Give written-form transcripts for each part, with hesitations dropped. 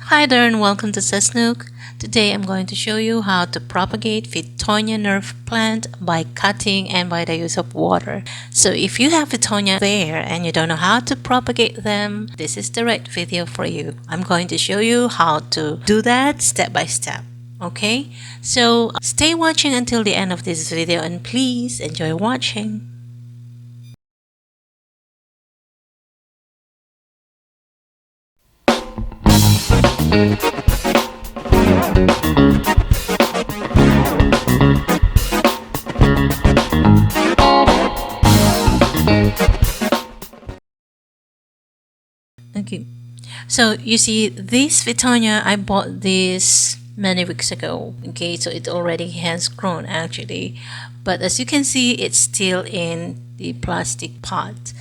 Hi there and welcome to Cess Nook. Today I'm going to show you how to propagate Fittonia nerve plant by cutting and by the use of water. So if you have Fittonia there and you don't know how to propagate them, this is the right video for you. I'm going to show you how to do that step by step. Okay, so stay watching until the end of this video and please enjoy watching. Okay, so you see this Fittonia, I bought this many weeks ago. Okay, so it already has grown actually, but as you can see it's still in the plastic pot.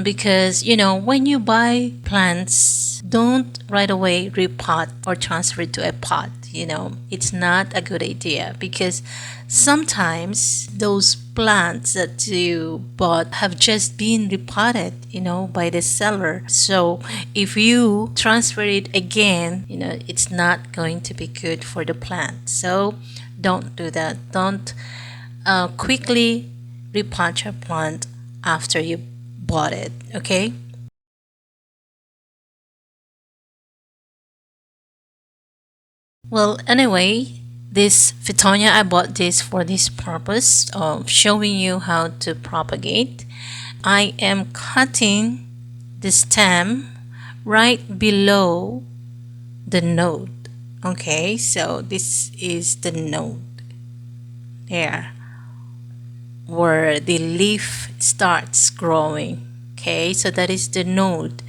Because when you buy plants, don't right away repot or transfer it to a pot. It's not a good idea because sometimes those plants that you bought have just been repotted by the seller. So if you transfer it again, it's not going to be good for the plant. So don't do that. Don't quickly repot your plant after you bought it. Okay, well, anyway, this Fittonia, I bought this for this purpose of showing you how to propagate. I am cutting the stem right below the node. Okay, so this is the node there where the leaf starts growing. Okay, so that is the node.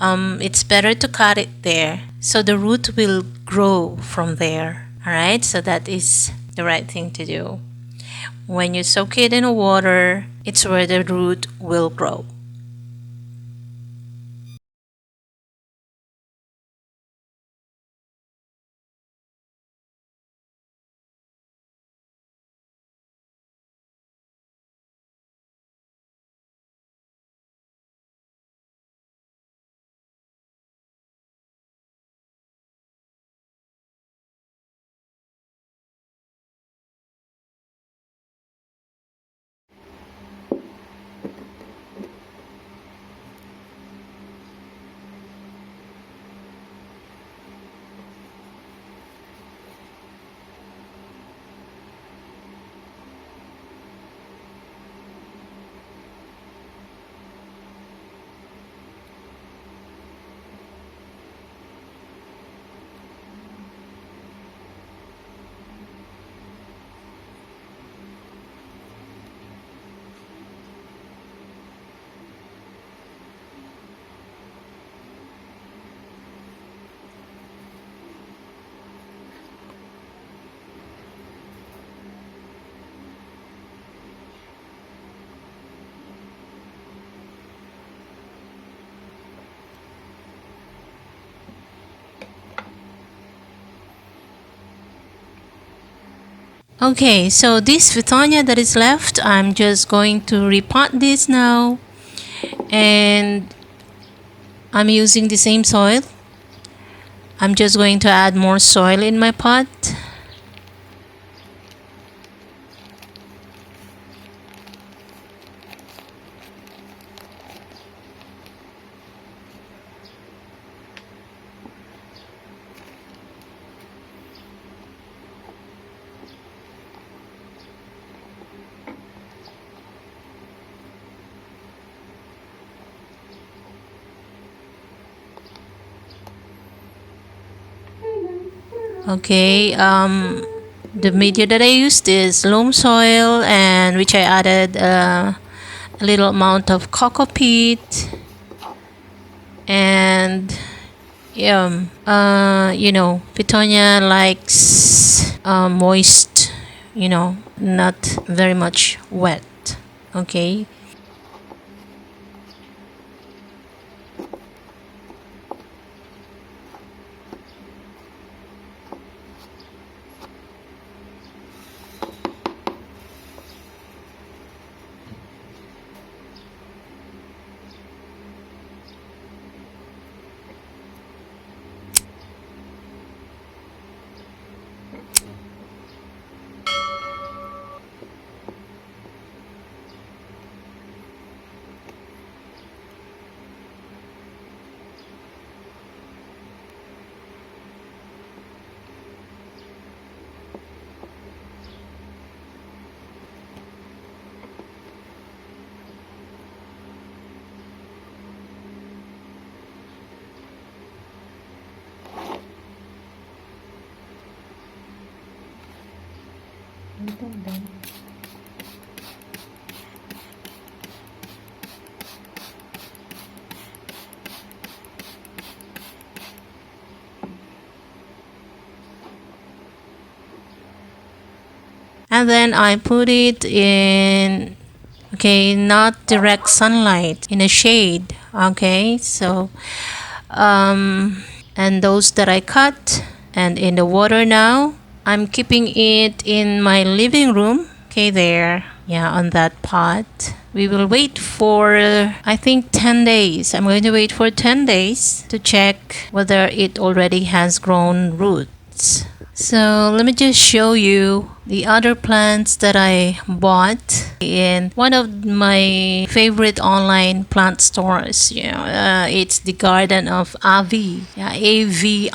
It's better to cut it there so the root will grow from there. All right, so that is the right thing to do. When you soak it in water, it's where the root will grow. Okay, so this Fittonia that is left, I'm just going to repot this now, and I'm using the same soil. I'm just going to add more soil in my pot. Okay, the media that I used is loam soil, and which I added a little amount of cocoa peat, and Fittonia likes moist, not very much wet. Okay. And then I put it in, okay, not direct sunlight, in a shade. Okay, so and those that I cut and in the water now, I'm keeping it in my living room. Okay, there, yeah, on that pot. We will wait for, I think, 10 days. I'm going to wait for 10 days to check whether it already has grown roots. So let me just show you the other plants that I bought in one of my favorite online plant stores. It's the Garden of Advie. Yeah, Avie.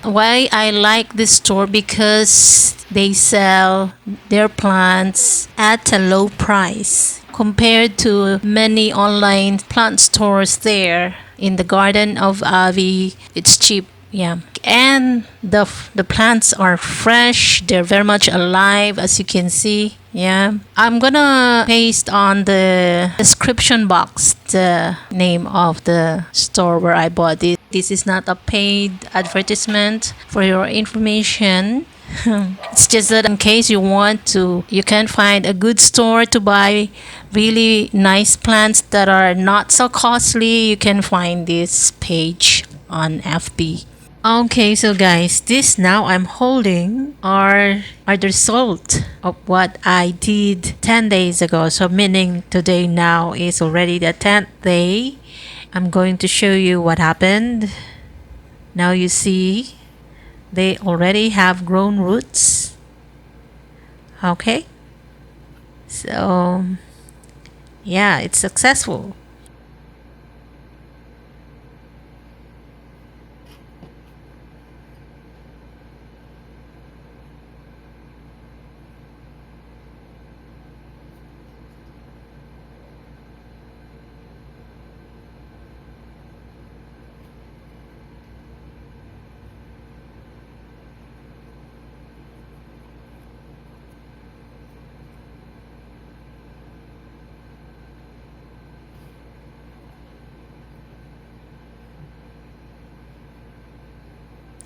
Why I like this store? Because they sell their plants at a low price compared to many online plant stores there. In the Garden of Advie, it's cheap. Yeah, and the plants are fresh. They're very much alive, as you can see. Yeah, I'm gonna paste on the description box the name of the store where I bought it. This is not a paid advertisement. For your information, it's just that in case you want to, you can find a good store to buy really nice plants that are not so costly, you can find this page on FB. Okay, so guys, this now I'm holding are the result of what I did 10 days ago. So meaning today now is already the 10th day. I'm going to show you what happened. Now you see they already have grown roots. Okay, so yeah, it's successful.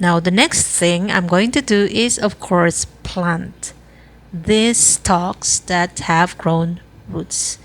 Now the next thing I'm going to do is, of course, plant these stalks that have grown roots.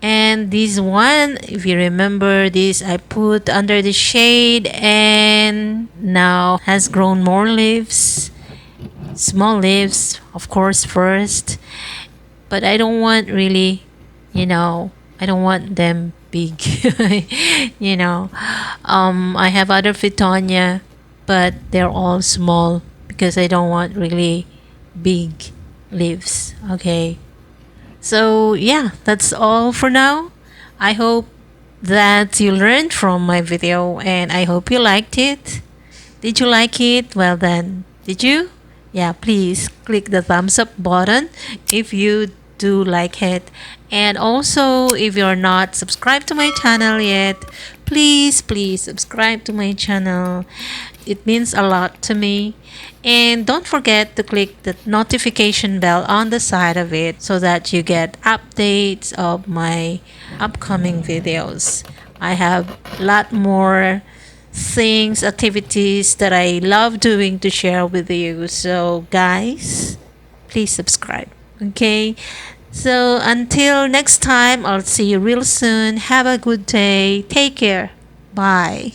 And this one, if you remember this, I put under the shade and now has grown more leaves, small leaves, of course, first. But I don't want really, I don't want them big. I have other Fittonia, but they're all small because I don't want really big leaves. Okay. So yeah, that's all for now. I hope that you learned from my video and I hope you liked it. Did you like it? Well then, did you? Yeah, please click the thumbs up button if you do like it. And also, if you're not subscribed to my channel yet, please subscribe to my channel. It means a lot to me. And don't forget to click the notification bell on the side of it so that you get updates of my upcoming videos. I have a lot more things, activities that I love doing to share with you. So, guys, please subscribe. Okay? So, until next time, I'll see you real soon. Have a good day. Take care. Bye.